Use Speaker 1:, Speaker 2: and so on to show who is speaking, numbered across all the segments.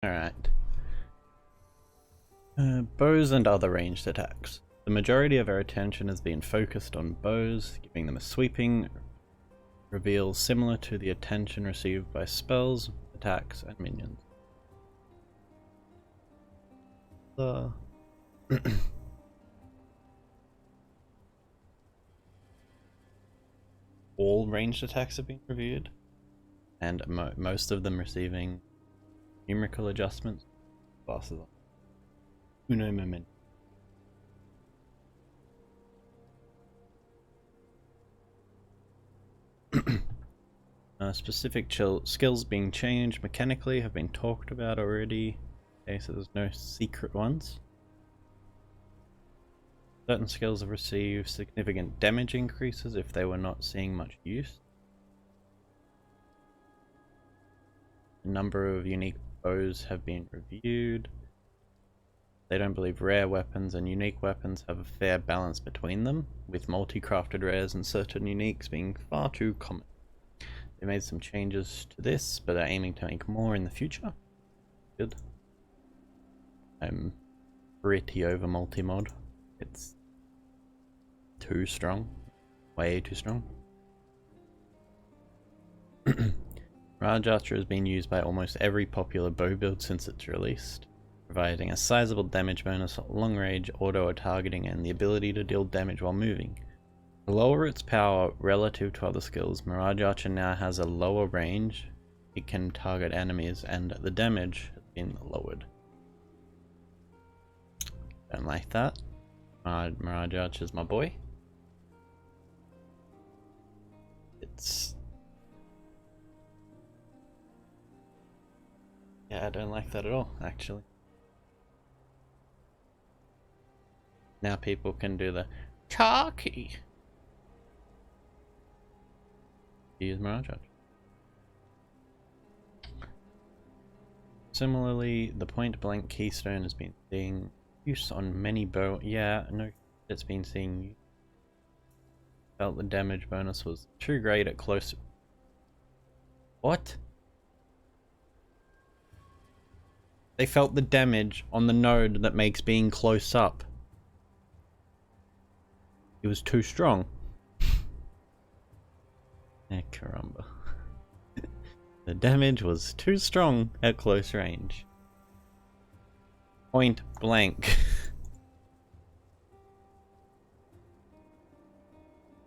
Speaker 1: Alright. Bows and other ranged attacks. The majority of our attention has been focused on bows, giving them a sweeping reveal similar to the attention received by spells, attacks, and minions. All ranged attacks have been reviewed, and most of them receiving numerical adjustments. Classes. Uno moment. Specific skills being changed mechanically have been talked about already. Okay, so there's no secret ones. Certain skills have received significant damage increases if they were not seeing much use. A number of unique bows have been reviewed. They don't believe rare weapons and unique weapons have a fair balance between them, with multi-crafted rares and certain uniques being far too common. They made some changes to this, but are aiming to make more in the future. Good. I'm pretty over multi-mod. It's too strong. Way too strong. Mirage Archer has been used by almost every popular bow build since its release, providing a sizable damage bonus, long range, auto-targeting, and the ability to deal damage while moving. To lower its power relative to other skills, Mirage Archer now has a lower range, it can target enemies, and the damage has been lowered. Don't like that. Mirage Archer's my boy. Yeah, I don't like that at all, actually. Now people can do the Chalky. Use Mirage Archer. Similarly, the point blank keystone has been seeing use on many bow. Yeah, no, it's been seeing use. Felt the damage bonus was too great at close. What? They felt the damage on the node that makes being close up. It was too strong. Eh, caramba. The damage was too strong at close range. Point blank.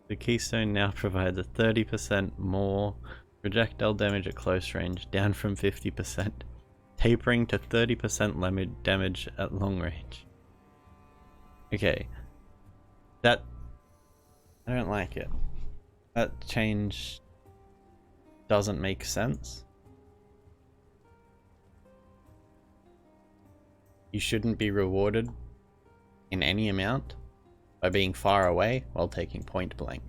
Speaker 1: The keystone now provides a 30% more projectile damage at close range, down from 50%, tapering to 30% damage at long range. Okay. I don't like it. That change doesn't make sense. You shouldn't be rewarded in any amount by being far away while taking point blank.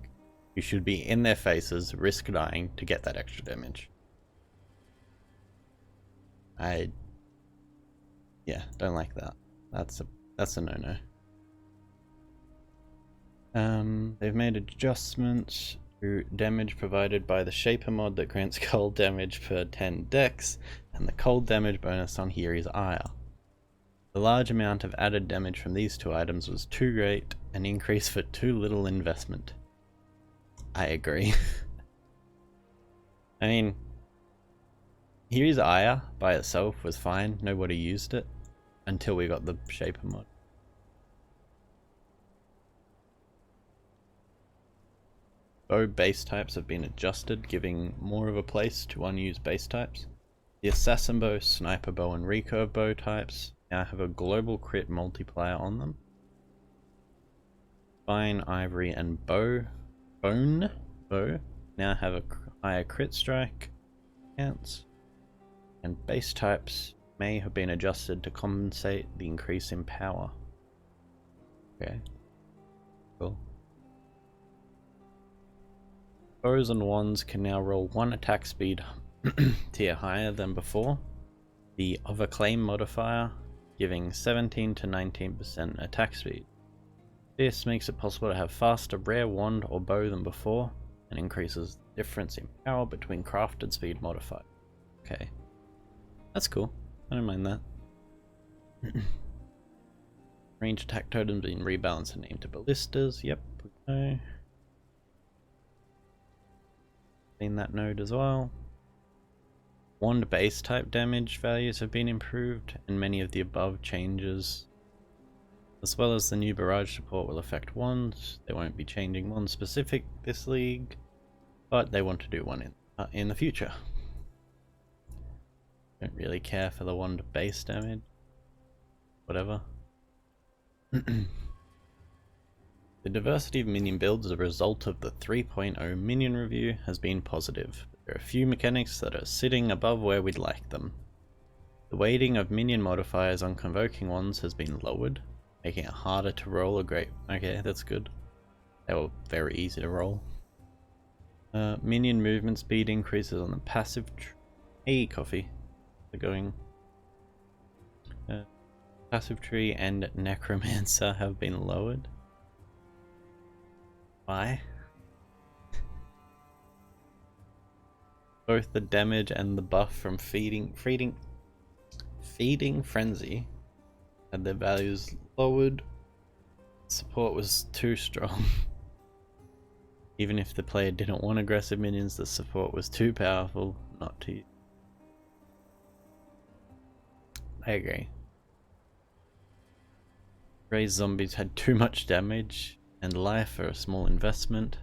Speaker 1: You should be in their faces, risk dying to get that extra damage. Yeah, don't like that. That's a no-no. They've made adjustments to damage provided by the Shaper mod that grants cold damage per 10 dex, and the cold damage bonus on here is ire. The large amount of added damage from these two items was too great, an increase for too little investment. I agree. I mean, here's ire by itself was fine, nobody used it until we got the Shaper mod. Bow base types have been adjusted, giving more of a place to unused base types. The Assassin Bow, Sniper Bow, and Recurve Bow types now have a global crit multiplier on them. Fine, Ivory, and Bone Bow now have a higher crit strike counts, and base types may have been adjusted to compensate the increase in power. Okay, cool. Bows and wands can now roll one attack speed tier higher than before. The Overclaim modifier giving 17 to 19% attack speed. This makes it possible to have faster rare wand or bow than before, and increases the difference in power between crafted speed modifiers. Okay, that's cool. I don't mind that. Range attack totems being rebalanced and named to ballistas. Yep, okay. Seen that node as well. Wand base type damage values have been improved, and many of the above changes, as well as the new barrage support, will affect wands. They won't be changing one specific this league, but they want to do one in the future. Don't really care for the wand base damage. Whatever. The diversity of minion builds as a result of the 3.0 minion review has been positive. There are a few mechanics that are sitting above where we'd like them. The weighting of minion modifiers on convoking ones has been lowered, making it harder to roll a great... Okay, that's good. They were very easy to roll. Minion movement speed increases on the passive... Hey, coffee. They're going... passive tree and necromancer have been lowered. Why? Both the damage and the buff from feeding frenzy had their values lowered. Support was too strong. Even if the player didn't want aggressive minions, the support was too powerful not to use. I agree. Raised zombies had too much damage and life for a small investment.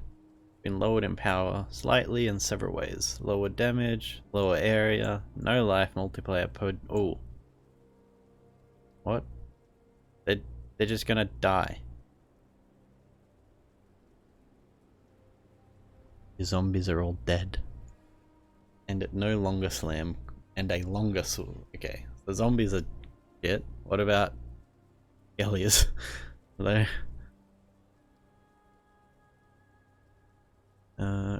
Speaker 1: Been lowered in power slightly in several ways. Lower damage, lower area, no life multiplayer oh. What? They're just gonna die. The zombies are all dead. And it no longer slam and a longer sword. Okay, the zombies are shit. What about Elias? Hello?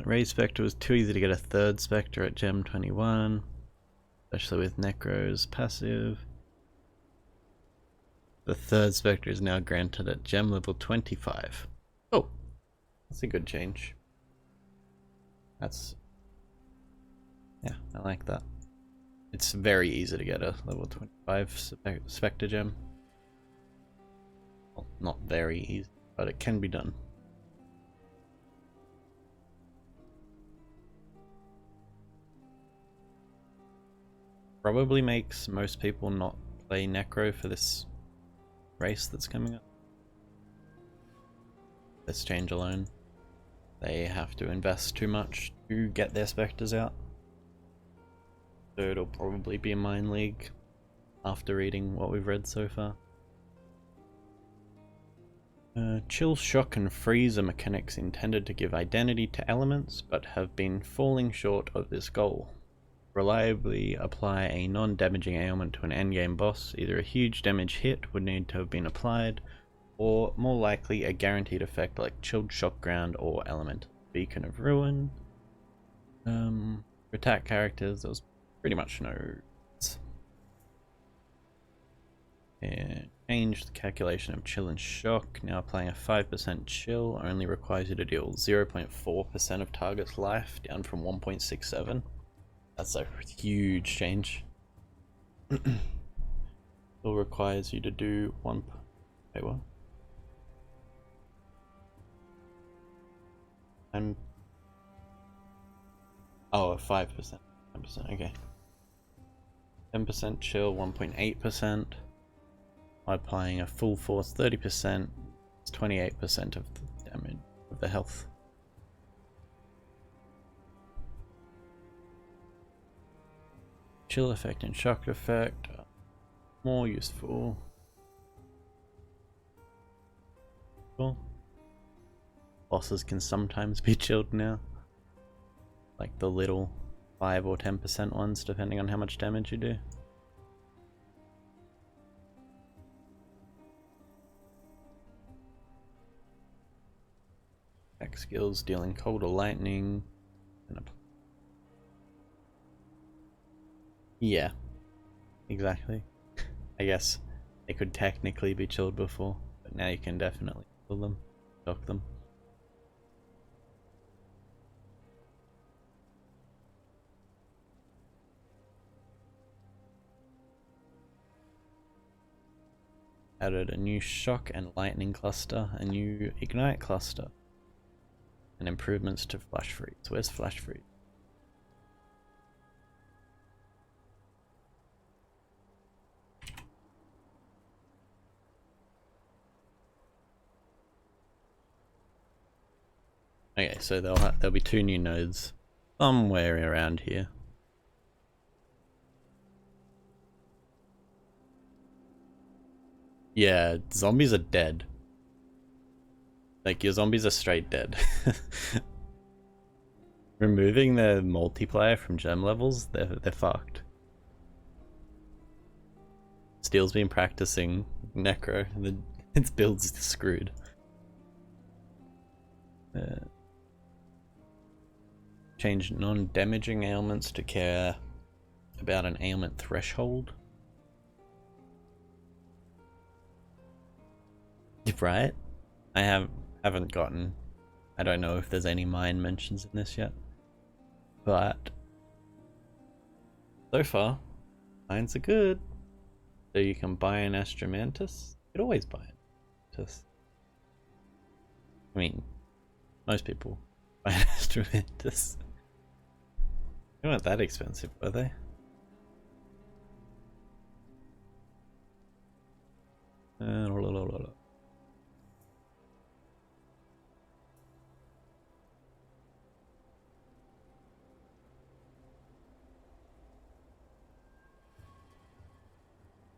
Speaker 1: Raised Spectre was too easy to get a third Spectre at Gem 21, especially with Necro's passive. The third Spectre is now granted at Gem level 25. Oh, that's a good change. Yeah, I like that. It's very easy to get a level 25 Spectre Gem. Well, not very easy, but it can be done. Probably makes most people not play Necro for this race that's coming up. This change alone. They have to invest too much to get their Spectres out. So it'll probably be a Mine League after reading what we've read so far. Chill, Shock and Freeze are mechanics intended to give identity to elements, but have been falling short of this goal. Reliably apply a non-damaging ailment to an endgame boss, either a huge damage hit would need to have been applied, or more likely a guaranteed effect like Chilled Shock Ground or Elemental Beacon of Ruin. For attack characters, there was pretty much no... Change the calculation of Chill and Shock. Now applying a 5% chill only requires you to deal 0.4% of target's life, down from 1.67. That's a huge change. Still requires you to do one... Wait, what? And... Oh, 5%. 10%, okay. 10% chill, 1.8%. Applying a full force 30%, it's 28% of the damage of the health. Chill effect and shock effect are more useful. Cool. Bosses can sometimes be chilled now, like the little 5 or 10% ones, depending on how much damage you do. Attack skills dealing cold or lightning. Yeah, exactly. I guess they could technically be chilled before, but now you can definitely chill them, shock them. Added a new shock and lightning cluster, a new ignite cluster, and improvements to flash freeze. Where's flash freeze? Okay, so there'll be 2 new nodes somewhere around here. Yeah, zombies are dead. Like, your zombies are straight dead. Removing the multiplier from gem levels, they're fucked. Steel's been practicing Necro, and its build's screwed. Change non-damaging ailments to care about an ailment threshold. Right? I haven't gotten... I don't know if there's any mine mentions in this yet. But... so far, mines are good. So you can buy an Astromantis. You could always buy an Astromantis. I mean, most people buy an Astromantis. They weren't that expensive, were they?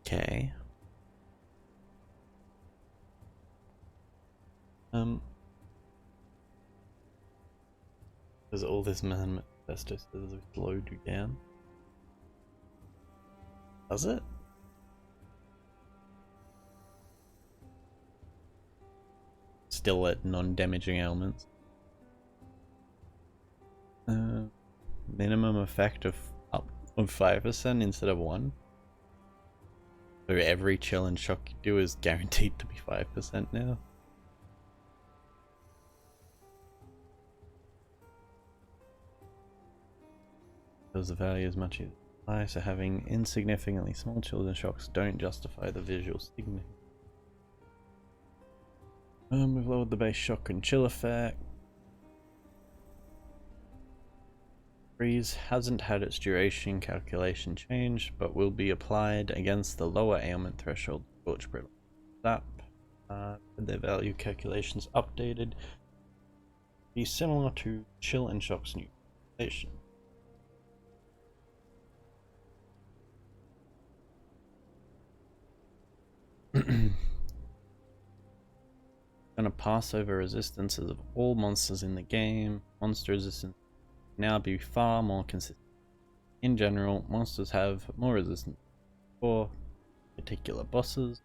Speaker 1: Okay. Does all this manifesto says we slowed you down? Does it? Still at non-damaging ailments. Minimum effect of 5% instead of 1. So every chill and shock you do is guaranteed to be 5% now. Because the value is much higher, so having insignificantly small chills and shocks don't justify the visual significance. We've lowered the base shock and chill effect. Freeze hasn't had its duration calculation changed, but will be applied against the lower ailment threshold. Scorch Brittle. Zap. Their value calculations updated. Be similar to chill and shock's new calculation. Gonna pass over resistances of all monsters in the game. Monster resistance now be far more consistent. In general, monsters have more resistance for particular bosses.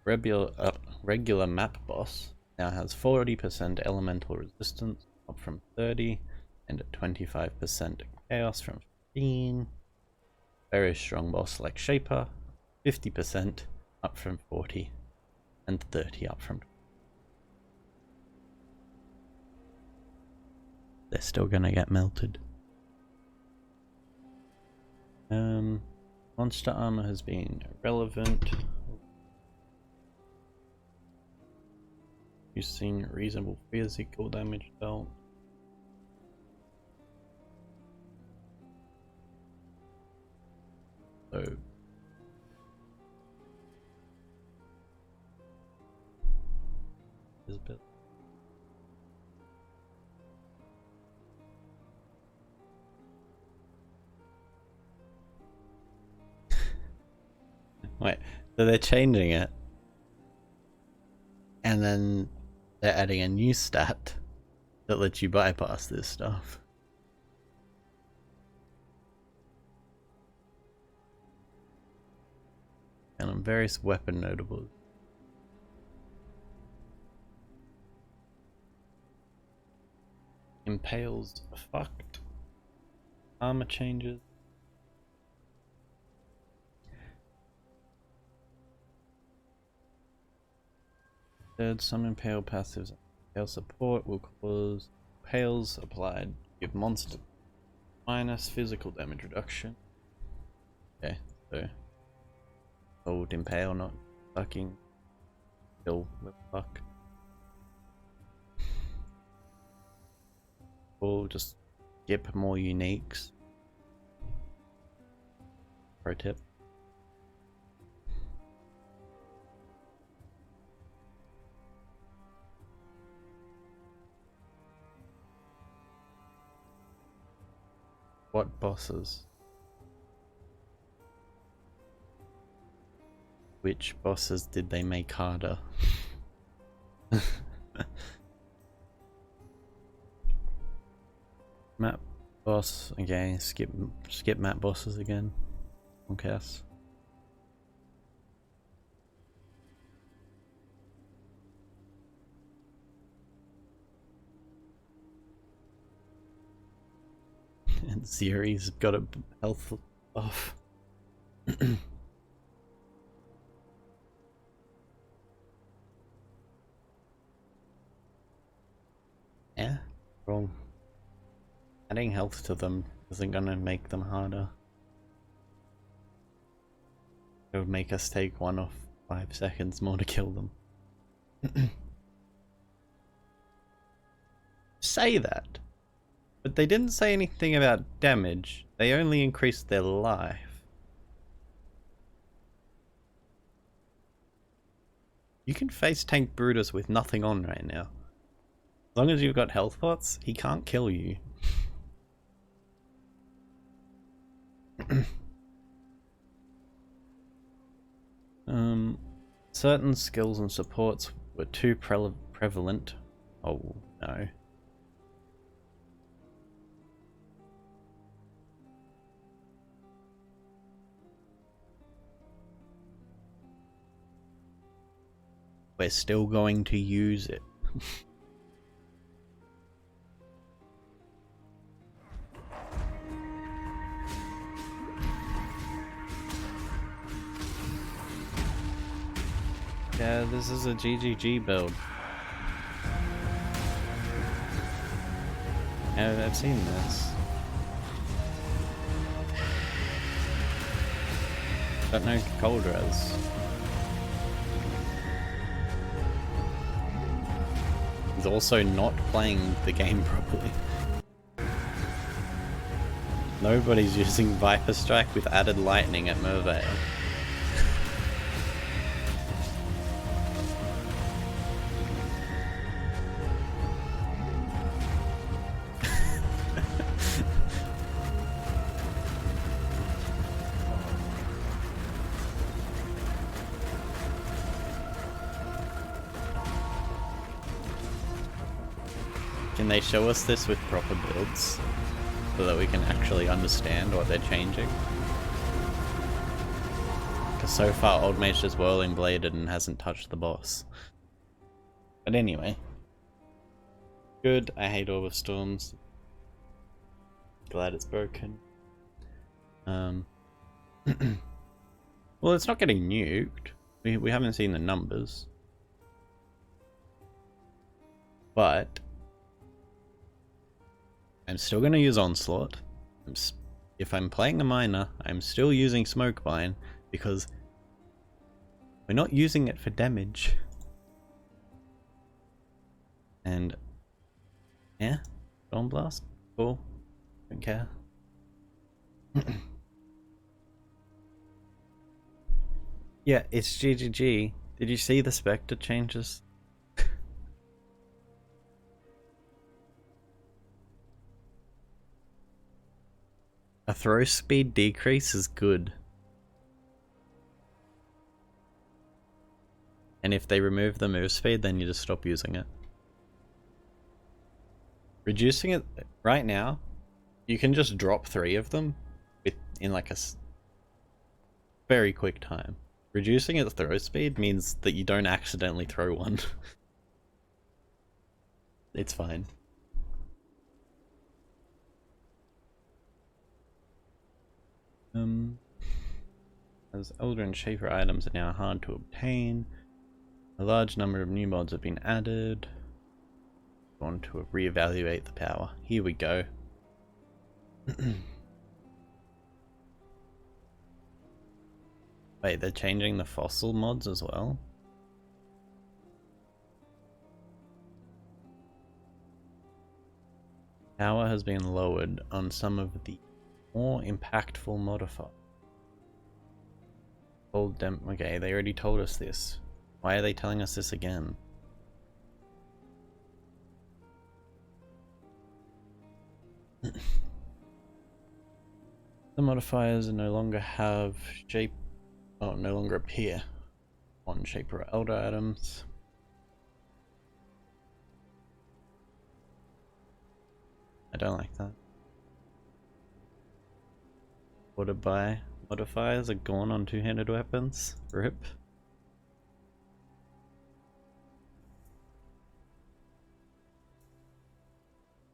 Speaker 1: Regular map boss now has 40% elemental resistance, up from 30, and at 25% chaos from 15. Very strong boss like Shaper, 50%, up from 40, and 30 up from 20. They're still gonna get melted. Monster armor has been irrelevant. Using reasonable physical damage dealt. So there's a bit. Wait, so they're changing it, and then they're adding a new stat that lets you bypass this stuff. And on various weapon notables. Impales fucked. Armor changes. Third, some impale passives. Impale support will cause impales applied. Give monster minus physical damage reduction. Okay, so hold impale, not fucking kill with luck. We'll just skip more uniques. Pro tip. What bosses? Which bosses did they make harder? Map boss, okay, skip map bosses again. Conquerors. And Ziri's got a health buff. Yeah, wrong. Adding health to them isn't gonna make them harder. It would make us take 1 or 5 seconds more to kill them. Say that. But they didn't say anything about damage. They only increased their life. You can face tank Brutus with nothing on right now. As long as you've got health pots, he can't kill you. Certain skills and supports were too prevalent. Oh no. We're still going to use it. Yeah, this is a GGG build. Yeah, I've seen this. Got no cold res. He's also not playing the game properly. Nobody's using Viper Strike with added lightning at Merveil. Can they show us this with proper builds so that we can actually understand what they're changing? Because so far Old Mage just whirling bladed and hasn't touched the boss. But anyway. Good, I hate Orb of Storms. Glad it's broken. Well, it's not getting nuked. We haven't seen the numbers. But I'm still going to use Onslaught. If I'm playing a miner, I'm still using Smokevine because we're not using it for damage. And yeah, Dawn Blast, cool, don't care. Yeah, it's GGG. Did you see the Spectre changes? A throw speed decrease is good. And if they remove the move speed, then you just stop using it. Reducing it right now, you can just drop 3 of them in like a very quick time. Reducing its throw speed means that you don't accidentally throw one. It's fine. As Elder and Shaper items are now hard to obtain, a large number of new mods have been added. I want to reevaluate the power. Here we go. Wait, they're changing the fossil mods as well? Power has been lowered on some of the more impactful modifiers. Told them, okay, they already told us this. Why are they telling us this again? The modifiers no longer have shape, no longer appear on Shaper or Elder items. I don't like that. Order by modifiers are gone on two-handed weapons. RIP.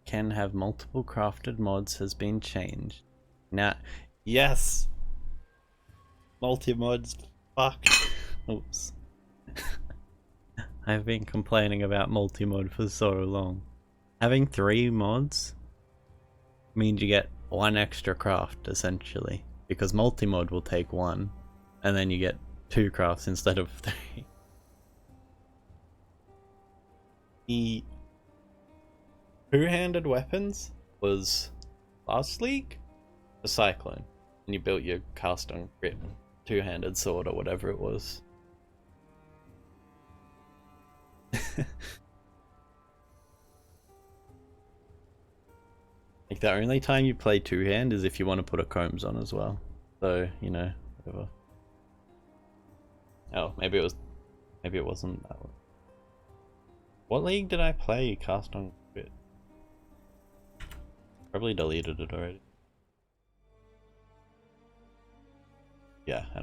Speaker 1: Can have multiple crafted mods has been changed. Now, yes! Multi-mods, fuck. Oops. I've been complaining about multi-mod for so long. Having 3 mods means you get 1 extra craft, essentially. Because multi-mod will take 1, and then you get 2 crafts instead of 3. The two-handed weapons was last league? The Cyclone. And you built your cast on crit two-handed sword or whatever it was. Like, the only time you play two-hand is if you want to put a combs on as well. So, you know, whatever. Oh, maybe it wasn't that one. What league did I play cast on crit? Probably deleted it already. Yeah, I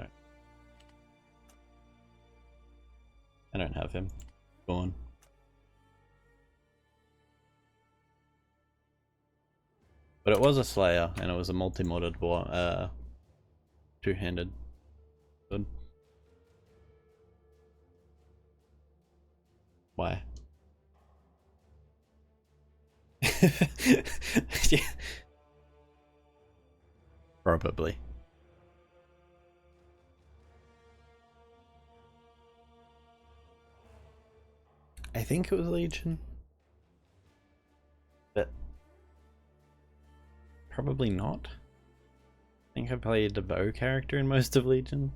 Speaker 1: don't have him. Gone. But it was a Slayer, and it was a multi-modded two-handed. Good. Why? Yeah. Probably. I think it was Legion. But probably not. I think I played the bow character in most of Legion.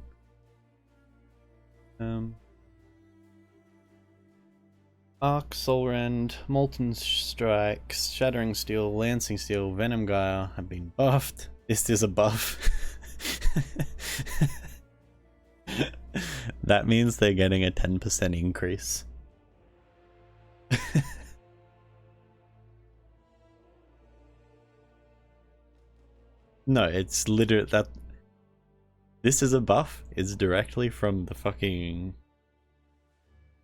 Speaker 1: Arc, Soulrend, Molten Strikes, Shattering Steel, Lancing Steel, Venom Gyre have been buffed. This is a buff. That means they're getting a 10% increase. No, it's literally that. This is a buff. It's directly from the fucking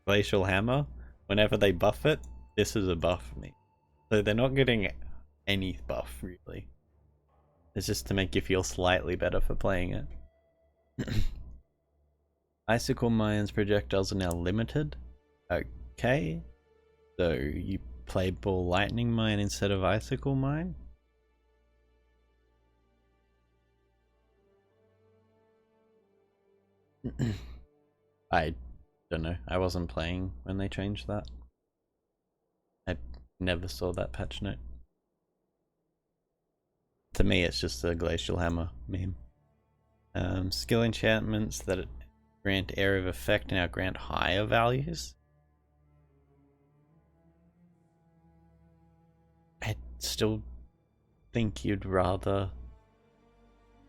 Speaker 1: Glacial Hammer. Whenever they buff it, this is a buff for me. So they're not getting any buff, really. It's just to make you feel slightly better for playing it. Icicle Mine's projectiles are now limited. Okay. So you play Ball Lightning Mine instead of Icicle Mine? I don't know. I wasn't playing when they changed that. I never saw that patch note. To me, it's just a Glacial Hammer meme. Skill enchantments that grant area of effect now grant higher values. I still think you'd rather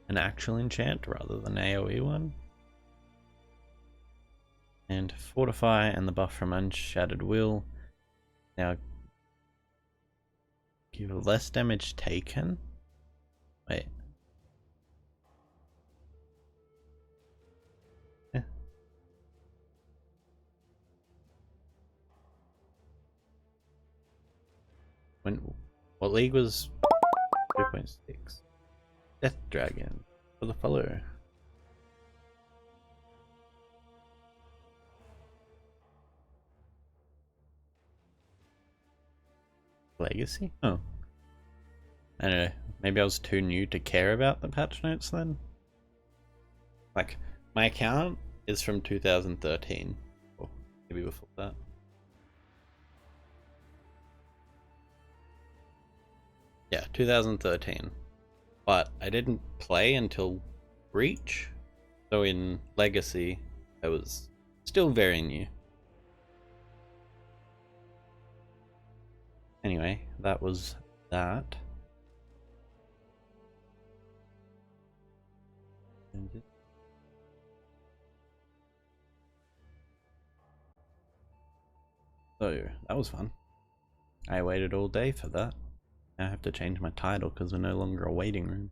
Speaker 1: an actual enchant rather than AoE one. And Fortify and the buff from Unshattered Will now give less damage taken. Wait. Yeah. What league was 2.6? Death Dragon for the follower. Legacy? Oh. I don't know. Maybe I was too new to care about the patch notes then? Like, my account is from 2013. Or maybe before that. Yeah, 2013. But I didn't play until Breach. So in Legacy, I was still very new. Anyway, that was that. So, that was fun. I waited all day for that. Now I have to change my title because we're no longer a waiting room.